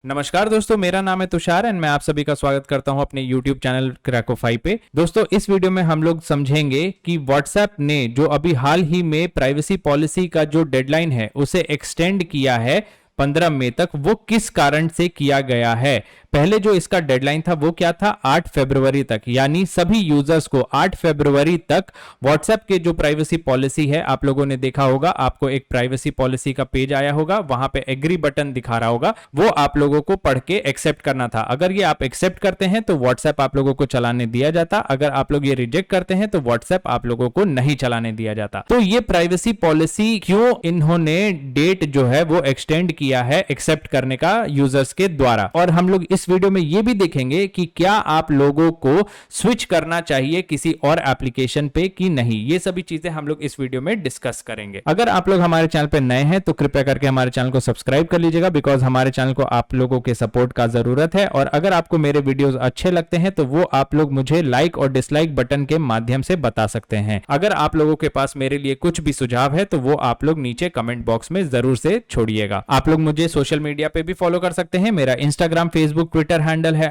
नमस्कार दोस्तों, मेरा नाम है तुषार एंड मैं आप सभी का स्वागत करता हूं अपने YouTube चैनल क्रैकोफाई पे। दोस्तों, इस वीडियो में हम लोग समझेंगे कि WhatsApp ने जो अभी हाल ही में प्राइवेसी पॉलिसी का जो डेडलाइन है उसे एक्सटेंड किया है 15 मई तक। वो किस कारण से किया गया है? पहले जो इसका डेडलाइन था वो क्या था? 8 फरवरी तक, यानी सभी यूजर्स को 8 फरवरी तक WhatsApp के जो प्राइवेसी पॉलिसी है, आप लोगों ने देखा होगा, आपको एक प्राइवेसी पॉलिसी का पेज आया होगा, वहां पे एग्री बटन दिखा रहा होगा, वो आप लोगों को पढ़ के एक्सेप्ट करना था। अगर ये आप एक्सेप्ट करते हैं तो WhatsApp आप लोगों को चलाने दिया जाता, अगर आप लोग ये रिजेक्ट करते हैं तो WhatsApp आप लोगों को नहीं चलाने दिया जाता। तो ये प्राइवेसी पॉलिसी क्यों इन्होंने डेट जो है वो एक्सटेंड किया है एक्सेप्ट करने का यूजर्स के द्वारा, और हम लोग इस वीडियो में ये भी देखेंगे कि क्या आप लोगों को स्विच करना चाहिए किसी और एप्लीकेशन पे कि नहीं। ये सभी चीजें हम लोग इस वीडियो में डिस्कस करेंगे। अगर आप लोग हमारे चैनल पे नए हैं तो कृपया करके हमारे चैनल को सब्सक्राइब कर लीजिएगा, बिकॉज हमारे चैनल को आप लोगों के सपोर्ट का जरूरत है। और अगर आपको मेरे वीडियोस अच्छे लगते हैं तो वो आप लोग मुझे लाइक और डिसलाइक बटन के माध्यम से बता सकते हैं। अगर आप लोगों के पास मेरे लिए कुछ भी सुझाव है तो वो आप लोग नीचे कमेंट बॉक्स में जरूर से छोड़िएगा। आप लोग मुझे सोशल मीडिया पे भी फॉलो कर सकते हैं। मेरा इंस्टाग्राम, फेसबुक, ट्विटर हैंडल है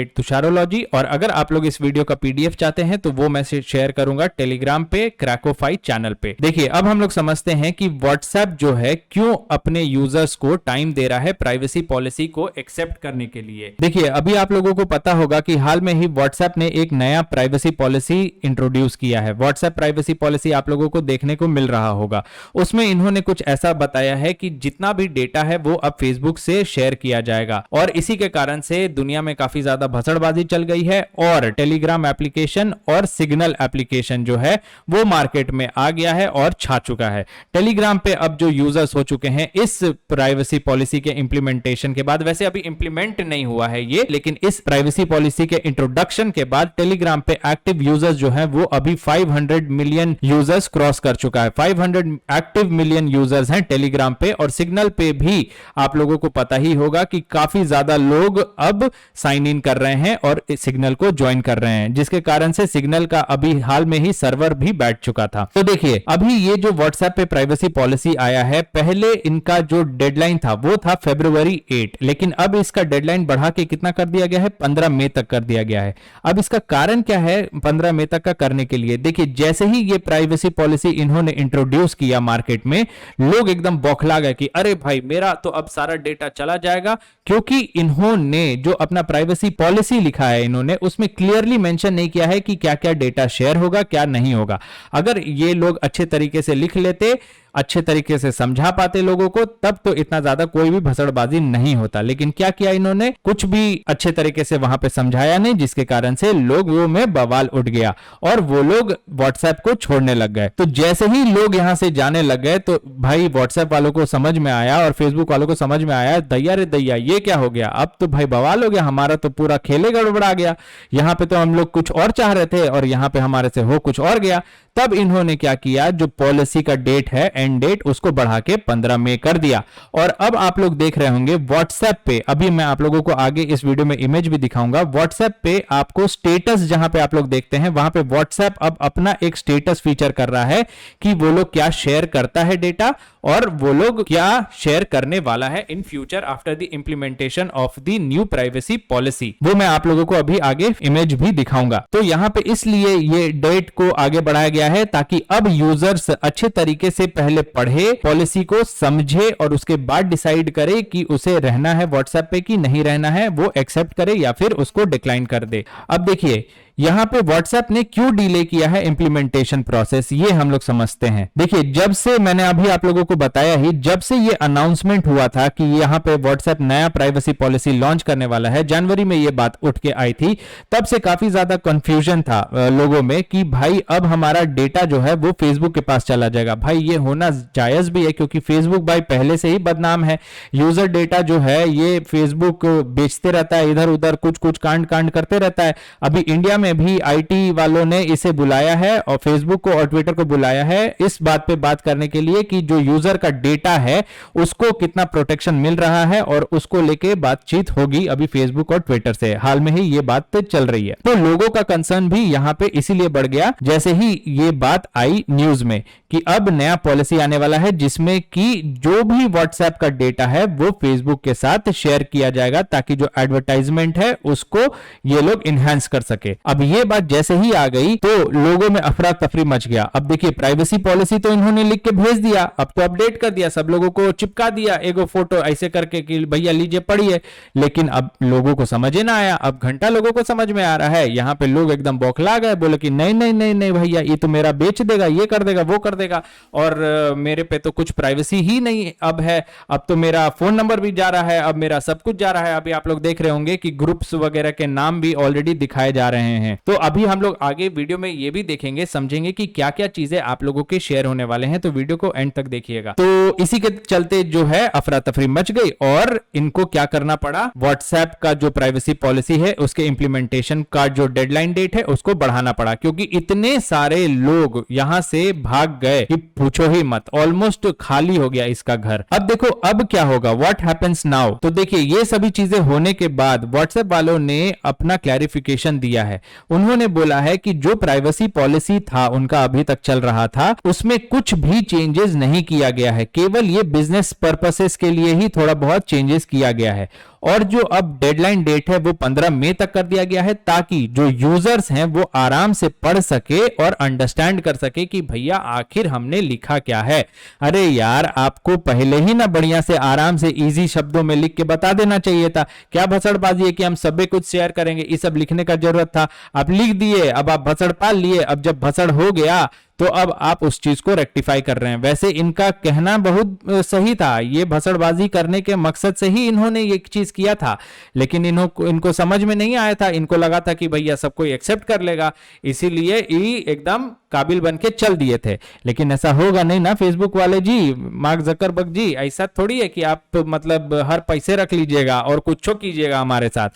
@तुषारोलॉजी। और अगर आप लोग इस वीडियो का पीडीएफ चाहते हैं तो वो मैं शेयर करूंगा टेलीग्राम पे, क्रैकोफाई चैनल पे। देखिए, अब हम लोग समझते हैं कि WhatsApp जो है क्यों अपने यूजर्स को टाइम दे रहा है प्राइवेसी पॉलिसी को एक्सेप्ट करने के लिए। देखिए, अभी आप लोगों को पता होगा कि हाल में ही WhatsApp ने एक नया प्राइवेसी पॉलिसी इंट्रोड्यूस किया है। WhatsApp प्राइवेसी पॉलिसी आप लोगों को देखने को मिल रहा होगा। उसमें इन्होंने कुछ ऐसा बताया है कि जितना भी डेटा है वो अब फेसबुक से शेयर किया जाएगा, और इसी के कारण से दुनिया में काफी ज्यादा भसड़बाजी चल गई है, और टेलीग्राम एप्लीकेशन और सिग्नल एप्लीकेशन जो है वो मार्केट में आ गया है और छा चुका है। टेलीग्राम पे अब जो यूजर्स हो चुके हैं इस प्राइवेसी पॉलिसी के इंप्लीमेंटेशन के बाद, वैसे अभी इंप्लीमेंट नहीं हुआ है ये, लेकिन इस प्राइवेसी पॉलिसी के इंट्रोडक्शन के बाद टेलीग्राम पे एक्टिव यूजर्स जो है वो अभी 500 मिलियन यूजर्स क्रॉस कर चुका है। 500 एक्टिव मिलियन यूजर्स हैं टेलीग्राम पे, और सिग्नल पे भी आप लोगों को पता ही होगा कि काफी ज्यादा लोग अब साइन इन कर रहे हैं और सिग्नल को ज्वाइन कर रहे हैं, जिसके कारण से सिग्नल का अभी हाल में ही सर्वर भी बैठ चुका था। तो देखिए, अभी ये जो WhatsApp पे प्राइवेसी पॉलिसी आया है, पहले इनका जो डेडलाइन था वो था फरवरी 8, लेकिन अब इसका डेडलाइन बढ़ा के कितना कर दिया गया है? 15 मई तक कर दिया गया है। अब इसका कारण क्या है 15 मई तक का करने के लिए? देखिए, जैसे ही ये प्राइवेसी पॉलिसी इन्होंने इंट्रोड्यूस किया मार्केट में, लोग एकदम बौखला गए कि अरे भाई, मेरा तो अब सारा डेटा चला जाएगा, क्योंकि इन्होंने जो अपना प्राइवेसी पॉलिसी लिखा है इन्होंने उसमें क्लियरली मेंशन नहीं किया है कि क्या क्या डेटा शेयर होगा, क्या नहीं होगा। अगर ये लोग अच्छे तरीके से लिख लेते, अच्छे तरीके से समझा पाते लोगों को, तब तो इतना ज्यादा कोई भी भसड़बाजी नहीं होता। लेकिन क्या किया इन्होंने? कुछ भी अच्छे तरीके से वहां पे समझाया नहीं, जिसके कारण से लोगों में बवाल उठ गया और वो लोग WhatsApp को छोड़ने लग गए। तो जैसे ही लोग यहां से जाने लग गए तो भाई WhatsApp वालों को समझ में आया और Facebook वालों को समझ में आया, दैया रे दैया, ये क्या हो गया? अब तो भाई बवाल हो गया, हमारा तो पूरा खेले गड़बड़ा गया। यहां पे तो हम लोग कुछ और चाह रहे थे और यहां पे हमारे से हो कुछ और गया। तब इन्होंने क्या किया, जो पॉलिसी का डेट है, एंड डेट, उसको बढ़ा के 15 मई कर दिया। और अब आप लोग देख रहे होंगे WhatsApp पे, अभी मैं आप लोगों को आगे इस वीडियो में इमेज भी दिखाऊंगा, WhatsApp पे आपको स्टेटस जहां पे आप लोग देखते हैं वहां पे WhatsApp अब अपना एक स्टेटस फीचर कर रहा है कि वो लोग क्या शेयर करता है डेटा, और वो लोग क्या शेयर करने वाला है in future after the implementation of the new privacy policy. वो मैं आप लोगों को अभी आगे इमेज भी दिखाऊंगा। तो यहां पे इसलिए ये डेट को आगे बढ़ाया गया है ताकि अब यूजर्स अच्छे तरीके से पहले पढ़े, पॉलिसी को समझे और उसके बाद डिसाइड करे कि उसे रहना है WhatsApp पे कि नहीं रहना है, वो एक्सेप्ट करे या फिर उसको डिक्लाइन कर दे। अब देखिए, यहां पे WhatsApp ने क्यों डिले किया है इंप्लीमेंटेशन प्रोसेस, ये हम लोग समझते हैं। देखिए, जब से मैंने अभी आप लोगों को बताया ही, जब से ये अनाउंसमेंट हुआ था कि यहां पे WhatsApp नया प्राइवेसी पॉलिसी लॉन्च करने वाला है, जनवरी में ये बात उठ के आई थी, तब से काफी ज्यादा कंफ्यूजन था लोगों में कि भाई अब हमारा डेटा जो है वो Facebook के पास चला जाएगा। भाई ये होना जायज भी है, क्योंकि Facebook भाई पहले से ही बदनाम है। यूजर डेटा जो है ये Facebook बेचते रहता है, इधर उधर कुछ कुछ कांड करते रहता है। अभी इंडिया में में भी आईटी वालों ने इसे बुलाया है और फेसबुक को और ट्विटर को बुलाया है इस बात पे बात करने के लिए कि जो यूजर का डेटा है उसको कितना प्रोटेक्शन मिल रहा है, और उसको लेके बातचीत होगी अभी फेसबुक और ट्विटर से। हाल में ही ये बात चल रही है। तो लोगों का कंसर्न भी यहां पे इसीलिए बढ़ गया जैसे ही ये बात आई न्यूज में कि अब नया पॉलिसी आने वाला है जिसमें कि जो भी व्हाट्सएप का डेटा है वो फेसबुक के साथ शेयर किया जाएगा ताकि जो एडवर्टाइजमेंट है उसको ये लोग इनहेंस कर सके। अब ये बात जैसे ही आ गई तो लोगों में अफरा तफरी मच गया। अब देखिए प्राइवेसी पॉलिसी तो इन्होंने लिख के भेज दिया, अब तो अपडेट कर दिया, सब लोगों को चिपका दिया एगो फोटो ऐसे करके कि भैया लीजिए पढ़िए, लेकिन अब लोगों को समझ ही ना आया। अब घंटा लोगों को समझ में आ रहा है, यहाँ पे लोग एकदम बौखला गए, बोले कि नहीं नहीं नहीं नहीं भैया ये तो मेरा बेच देगा, ये कर देगा वो कर देगा, और मेरे पे तो कुछ प्राइवेसी ही नहीं अब है। अब तो मेरा फोन नंबर भी जा रहा है, अब मेरा सब कुछ जा रहा है। अभी आप लोग देख रहे होंगे कि ग्रुप्स वगैरह के नाम भी ऑलरेडी दिखाए जा रहे हैं। तो अभी हम लोग आगे वीडियो में ये भी देखेंगे, समझेंगे कि क्या क्या चीजें आप लोगों के शेयर होने वाले हैं, तो वीडियो को एंड तक देखिएगा। तो इसी के चलते जो है अफरा तफरी मच गई और इनको क्या करना पड़ा, व्हाट्सएप का जो प्राइवेसी पॉलिसी है उसके इंप्लीमेंटेशन का जो डेडलाइन डेट है उसको बढ़ाना पड़ा, क्योंकि इतने सारे लोग यहां से भाग गए कि पूछो ही मत, ऑलमोस्ट खाली हो गया इसका घर। अब देखो अब क्या होगा, व्हाट हैपेंस नाउ। तो देखिए ये सभी चीजें होने के बाद व्हाट्सएप वालों ने अपना क्लैरिफिकेशन दिया है। उन्होंने बोला है कि जो प्राइवेसी पॉलिसी था उनका अभी तक चल रहा था उसमें कुछ भी चेंजेस नहीं किया गया है, केवल ये बिजनेस पर्पसेस के लिए ही थोड़ा बहुत चेंजेस किया गया है। और जो अब डेडलाइन डेट है वो 15 मई तक कर दिया गया है ताकि जो यूजर्स हैं वो आराम से पढ़ सके और अंडरस्टैंड कर सके कि भैया आखिर हमने लिखा क्या है। अरे यार आपको पहले ही ना बढ़िया से आराम से इजी शब्दों में लिख के बता देना चाहिए था। क्या भसड़बाजी है कि हम सभी कुछ शेयर करेंगे, ये सब लिखने का जरूरत था। आप लिख दिए, अब आप भसड़ पाल लिए, अब जब भसड़ हो गया तो अब आप उस चीज को रेक्टिफाई कर रहे हैं। वैसे इनका कहना बहुत सही था, ये भसड़बाजी करने के मकसद से ही इन्होंने ये चीज किया था, लेकिन इनको समझ में नहीं आया था। इनको लगा था कि भैया सब कोई एक्सेप्ट कर लेगा, इसीलिए ये एकदम काबिल बन के चल दिए थे। लेकिन ऐसा होगा नहीं ना फेसबुक वाले जी, मार्क जकरबर्ग जी, ऐसा थोड़ी है कि आप मतलब हर पैसे रख लीजिएगा और कुछ कीजिएगा हमारे साथ,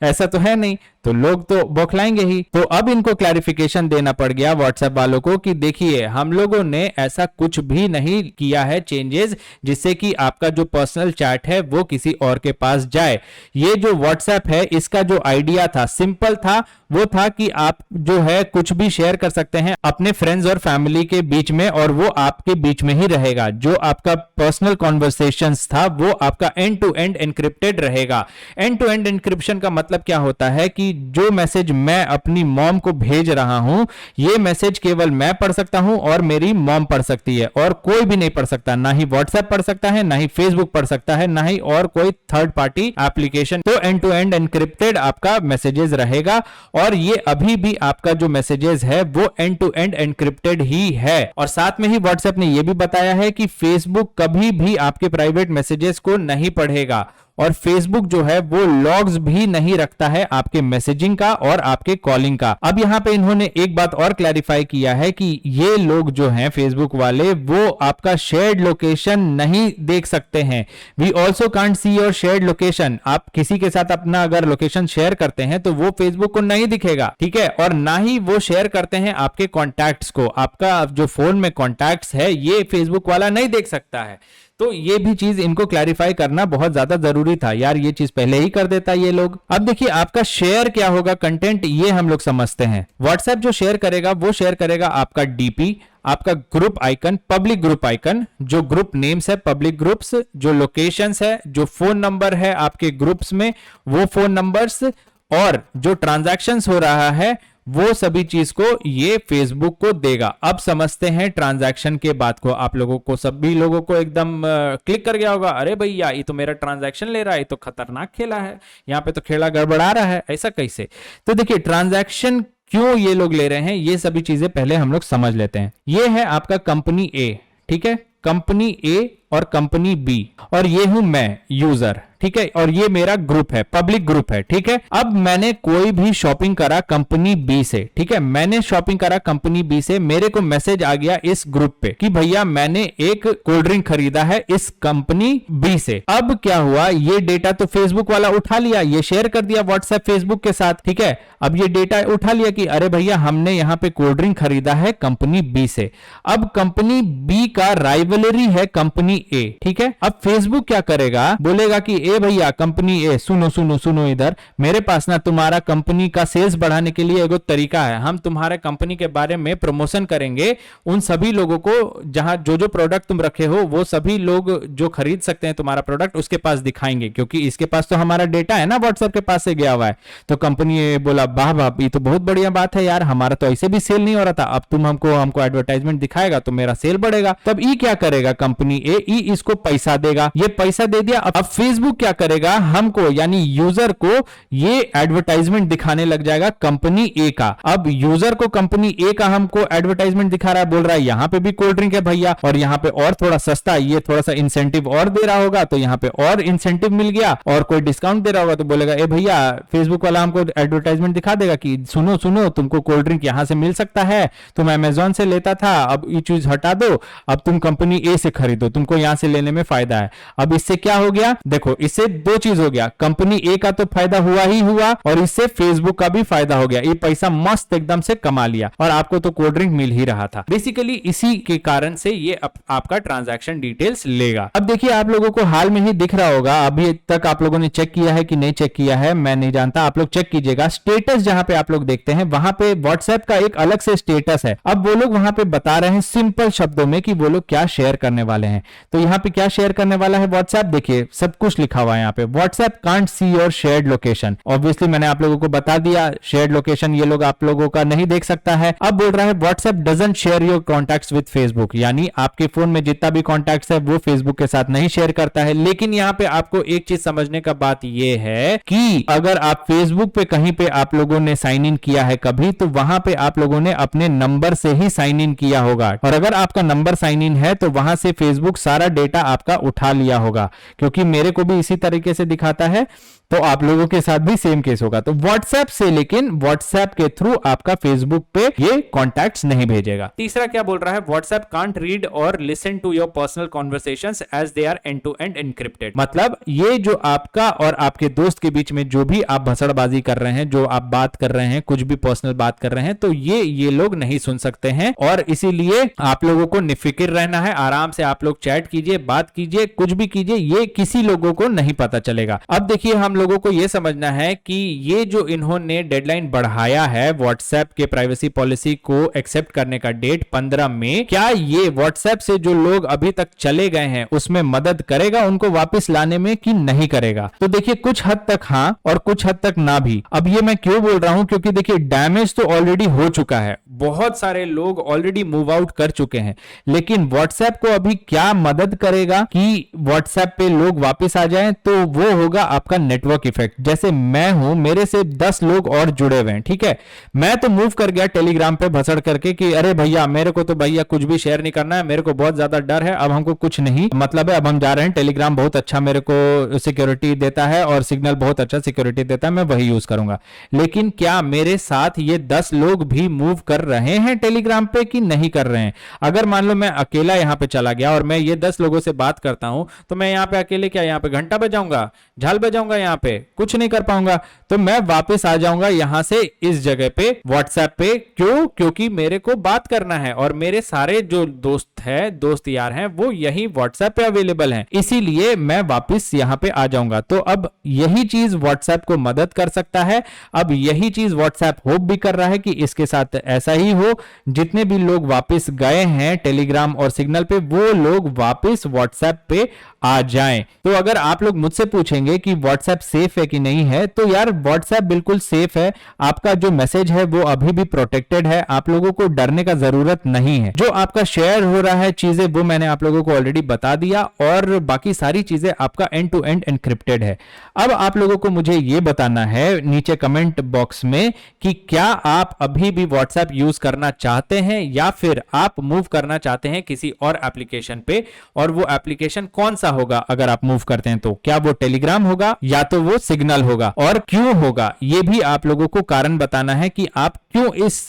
ऐसा तो है नहीं। तो लोग तो बौखलाएंगे ही। तो अब इनको क्लैरिफिकेशन देना पड़ गया व्हाट्सएप वालों को कि देखिए हम लोगों ने ऐसा कुछ भी नहीं किया है चेंजेस जिससे कि आपका जो पर्सनल चैट है वो किसी और के पास जाए। ये जो व्हाट्सएप है इसका जो आइडिया था सिंपल था, वो था कि आप जो है कुछ भी शेयर कर सकते हैं अपने फ्रेंड्स और फैमिली के बीच में, और वो आपके बीच में ही रहेगा। जो आपका पर्सनल कॉन्वर्सेशंस था वो आपका एंड टू एंड एनक्रिप्टेड रहेगा। एंड टू एंड एनक्रिप्शन का मतलब क्या होता है कि जो मैसेज मैं अपनी मॉम को भेज रहा हूं ये मैसेज केवल मैं पढ़ सकता हूं और मेरी मॉम पढ़ सकती है, और कोई भी नहीं पढ़ सकता। ना ही व्हाट्सएप पढ़ सकता है, ना ही फेसबुक पढ़ सकता है, ना ही और कोई थर्ड पार्टी एप्लीकेशन। तो एंड टू एंड एनक्रिप्टेड आपका मैसेजेस रहेगा, और ये अभी भी आपका जो मैसेजेस है वो एंड टू एंड एनक्रिप्टेड ही है। और साथ में ही व्हाट्सएप ने यह भी बताया है कि फेसबुक कभी भी आपके प्राइवेट मैसेजेस को नहीं पढ़ेगा, और फेसबुक जो है वो लॉग्स भी नहीं रखता है आपके मैसेजिंग का और आपके कॉलिंग का। अब यहां पे इन्होंने एक बात और क्लैरिफाई किया है कि ये लोग जो हैं फेसबुक वाले वो आपका शेयर्ड लोकेशन नहीं देख सकते हैं। We also can't see your shared location. आप किसी के साथ अपना अगर लोकेशन शेयर करते हैं तो वो फेसबुक को नहीं दिखेगा, ठीक है। और ना ही वो शेयर करते हैं आपके कॉन्टैक्ट्स को। आपका जो फोन में कॉन्टैक्ट्स है ये फेसबुक वाला नहीं देख सकता है। तो ये भी चीज इनको क्लैरिफाई करना बहुत ज्यादा जरूरी था यार, ये चीज पहले ही कर देता ये लोग। अब देखिए आपका शेयर क्या होगा कंटेंट, ये हम लोग समझते हैं। व्हाट्सएप जो शेयर करेगा वो शेयर करेगा आपका डीपी, आपका group icon, public group icon, जो ग्रुप नेम्स है पब्लिक ग्रुप्स, जो लोकेशंस है, जो फोन नंबर है आपके ग्रुप्स में वो फोन नंबर्स, और जो ट्रांजैक्शंस हो रहा है वो सभी चीज को ये फेसबुक को देगा। अब समझते हैं ट्रांजैक्शन के बात को। आप लोगों को सभी लोगों को एकदम क्लिक कर गया होगा, अरे भैया ये तो मेरा ट्रांजैक्शन ले रहा है, ये तो खतरनाक खेला है, यहाँ पे तो खेला गड़बड़ा रहा है, ऐसा कैसे। तो देखिए ट्रांजैक्शन क्यों ये लोग ले रहे हैं ये सभी चीजें पहले हम लोग समझ लेते हैं। ये है आपका कंपनी ए, ठीक है। कंपनी ए और कंपनी बी, और ये हूं मैं यूजर, ठीक है, और ये मेरा ग्रुप है, पब्लिक ग्रुप है, ठीक है। अब मैंने कोई भी शॉपिंग करा कंपनी बी से, ठीक है, मैंने शॉपिंग करा कंपनी बी से, मेरे को मैसेज आ गया इस ग्रुप पे कि भैया मैंने एक कोल्ड ड्रिंक खरीदा है इस कंपनी बी से। अब क्या हुआ, ये डेटा तो फेसबुक वाला उठा लिया, ये शेयर कर दिया व्हाट्सएप फेसबुक के साथ, ठीक है। अब ये डेटा उठा लिया कि अरे भैया हमने यहां पे कोल्ड ड्रिंक खरीदा है कंपनी बी से। अब कंपनी बी का राइवलरी है कंपनी ए, ठीक है। अब फेसबुक क्या करेगा, बोलेगा कि ए भैया कंपनी ए, सुनो सुनो सुनो, इधर मेरे पास ना तुम्हारा कंपनी का सेल्स बढ़ाने के लिए एगो तरीका है, हम तुम्हारे कंपनी के बारे में प्रमोशन करेंगे, उन सभी लोगों को जहां जो जो प्रोडक्ट तुम रखे हो वो सभी लोग जो खरीद सकते हैं तुम्हारा प्रोडक्ट उसके पास दिखाएंगे, क्योंकि इसके पास तो हमारा डेटा है ना, व्हाट्सएप के पास से गया हुआ है। तो कंपनी ए बोला वाह वाह, ये तो बहुत बढ़िया बात है यार, हमारा तो ऐसे भी सेल नहीं हो रहा था, अब तुम हमको एडवर्टाइजमेंट दिखाएगा तो मेरा सेल बढ़ेगा। तब ई क्या करेगा, कंपनी ए, ई इसको पैसा देगा, ये पैसा दे दिया। अब फेसबुक क्या करेगा, हमको यानी यूजर को ये एडवर्टाइजमेंट दिखाने लग जाएगा कंपनी ए का। अब यूजर को कंपनी ए का हमको एडवर्टाइजमेंट दिखा रहा है, बोल रहा है यहां पे भी कोल्ड ड्रिंक है भैया, और यहां पे और थोड़ा सस्ता, ये थोड़ा सा इंसेंटिव और दे रहा होगा, तो यहां पे और इंसेंटिव मिल गया, और कोई डिस्काउंट दे रहा होगा तो बोलेगा ए भैया, फेसबुक वाला हमको एडवर्टाइजमेंट दिखा देगा कि सुनो सुनो तुमको कोल्ड ड्रिंक यहां से मिल सकता है, तुम अमेजोन से लेता था, अब ये चीज हटा दो, अब तुम कंपनी ए से खरीदो, तुमको यहां से लेने में फायदा है। अब इससे क्या हो गया, देखो इससे दो चीज हो गया, कंपनी ए का तो फायदा हुआ ही हुआ, और इससे फेसबुक का भी फायदा हो गया, ये पैसा मस्त एकदम से कमा लिया, और आपको तो कोल्ड ड्रिंक मिल ही रहा था। बेसिकली इसी के कारण से ये आपका ट्रांजैक्शन डिटेल्स लेगा। अब देखिए आप लोगों को हाल में ही दिख रहा होगा, अभी तक आप लोगों ने चेक किया है कि नहीं चेक किया है मैं नहीं जानता, आप लोग चेक कीजिएगा। स्टेटस जहां पे आप लोग देखते हैं वहां पे व्हाट्सएप का एक अलग से स्टेटस है। अब वो लोग वहां पे बता रहे हैं सिंपल शब्दों में कि वो लोग क्या शेयर करने वाले हैं। तो यहां पे क्या शेयर करने वाला है व्हाट्सएप, देखिए सब कुछ लिखा हुआ है यहाँ पे, WhatsApp can't see your shared location. Obviously मैंने आप लोगों को बता दिया शेयर्ड लोकेशन ये लोग आप लोगों का नहीं देख सकता है। अब बोल रहा है WhatsApp doesn't share your contacts with Facebook, यानी आपके फोन में जितना भी कॉन्टैक्ट्स है वो फेसबुक के साथ नहीं शेयर करता है। लेकिन यहाँ पे आपको एक चीज समझने का बात ये है कि अगर आप फेसबुक पे कहीं पे आप लोगों ने साइन इन किया है कभी, तो वहां पे आप लोगों ने अपने नंबर से ही साइन इन किया होगा, और अगर आपका नंबर साइन इन है तो वहां से फेसबुक सारा डेटा आपका उठा लिया होगा, क्योंकि मेरे को भी इसी तरीके से दिखाता है, तो आप लोगों के साथ भी सेम केस होगा। तो व्हाट्सएप से, लेकिन व्हाट्सएप के थ्रू आपका फेसबुक पे ये कॉन्टैक्ट्स नहीं भेजेगा। तीसरा क्या बोल रहा है, व्हाट्सएप कांट रीड और listen to your personal conversations as they are end to end encrypted. मतलब ये जो आपका और आपके दोस्त के बीच में जो भी आप भसड़बाजी कर रहे हैं, जो आप बात कर रहे हैं, कुछ भी पर्सनल बात कर रहे हैं, तो ये लोग नहीं सुन सकते हैं, और इसीलिए आप लोगों को निफिक्र रहना है, आराम से आप लोग चैट कीजिए, बात कीजिए, कुछ भी कीजिए, ये किसी लोगों को नहीं पता चलेगा। अब देखिए हम लोगों को यह समझना है कि ये जो इन्होंने डेडलाइन बढ़ाया है व्हाट्सएप के प्राइवेसी पॉलिसी को एक्सेप्ट करने का डेट 15 मई, क्या ये व्हाट्सएप से जो लोग अभी तक चले गए हैं उसमें मदद करेगा उनको वापस लाने में कि नहीं करेगा? तो देखिए कुछ हद तक हां और कुछ हद तक ना भी। अब ये मैं क्यों बोल रहा हूं, क्योंकि देखिए डैमेज तो ऑलरेडी हो चुका है, बहुत सारे लोग ऑलरेडी मूव आउट कर चुके हैं, लेकिन व्हाट्सएप को अभी क्या मदद करेगा कि व्हाट्सएप पे लोग वापस आ जाएं? तो वो होगा आपका नेटवर्क इफेक्ट। जैसे मैं हूं, मेरे से 10 लोग और जुड़े हुए हैं, ठीक है, मैं तो मूव कर गया टेलीग्राम पे भसड़ करके कि अरे भैया मेरे को तो भैया कुछ भी शेयर नहीं करना है, मेरे को बहुत ज्यादा डर है, अब हमको कुछ नहीं मतलब है, अब हम जा रहे हैं, टेलीग्राम बहुत अच्छा मेरे को सिक्योरिटी देता है और सिग्नल बहुत अच्छा सिक्योरिटी देता है, मैं वही यूज करूंगा। लेकिन क्या मेरे साथ ये 10 लोग भी मूव कर रहे हैं टेलीग्राम पे कि नहीं कर रहे हैं? अगर मान लो मैं अकेला यहां पे चला गया और मैं ये 10 लोगों से बात करता हूं, तो मैं यहां पे अकेले क्या यहां पे घंटा बजाऊंगा, झाल बजाऊंगा, यहां पे कुछ नहीं कर पाऊंगा, तो मैं वापस आ जाऊंगा यहां से इस जगह पे व्हाट्सएप पे। क्यों? क्योंकि मेरे को बात करना है और मेरे सारे जो दोस्त हैं, दोस्त यार हैं, वो यही व्हाट्सएप पे अवेलेबल हैं, इसीलिए मैं वापस यहां पे आ जाऊंगा। तो अब यही चीज व्हाट्सएप को मदद कर सकता है, अब यही चीज व्हाट्सएप होप भी कर रहा है कि इसके साथ ऐसा ही हो, जितने भी लोग वापस गए हैं टेलीग्राम और सिग्नल पे वो लोग वापस व्हाट्सएप पे आ जाएं। तो अगर आप लोग मुझसे पूछेंगे कि व्हाट्सएप सेफ है कि नहीं है, तो यार व्हाट्सएप बिल्कुल सेफ है। आपका जो मैसेज है वो अभी भी प्रोटेक्टेड है, आप लोगों को डरने का जरूरत नहीं है। जो आपका शेयर हो रहा है चीजें वो मैंने आप लोगों को ऑलरेडी बता दिया, और बाकी सारी चीजें आपका एंड टू एंड एनक्रिप्टेड है। अब आप लोगों को मुझे ये बताना है नीचे कमेंट बॉक्स में कि क्या आप अभी भी व्हाट्सएप यूज करना चाहते हैं या फिर आप मूव करना चाहते हैं किसी और एप्लीकेशन पे, और वो एप्लीकेशन कौन सा होगा अगर आप मूव करते हैं तो। क्या वो टेलीग्राम होगा या तो वो सिग्नल होगा, और क्यों होगा ये भी आप लोगों को कारण बताना है कि आप क्यों इस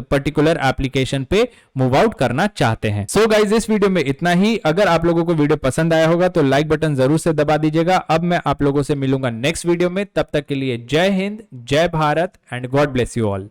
पर्टिकुलर एप्लीकेशन पे मूव आउट करना चाहते हैं। सो गाइस, इस वीडियो में इतना ही। अगर आप लोगों को वीडियो पसंद आया होगा तो लाइक बटन जरूर से दबा दीजिएगा। अब मैं आप लोगों से मिलूंगा नेक्स्ट वीडियो में, तब तक के लिए जय हिंद, जय Bharat and God bless you all.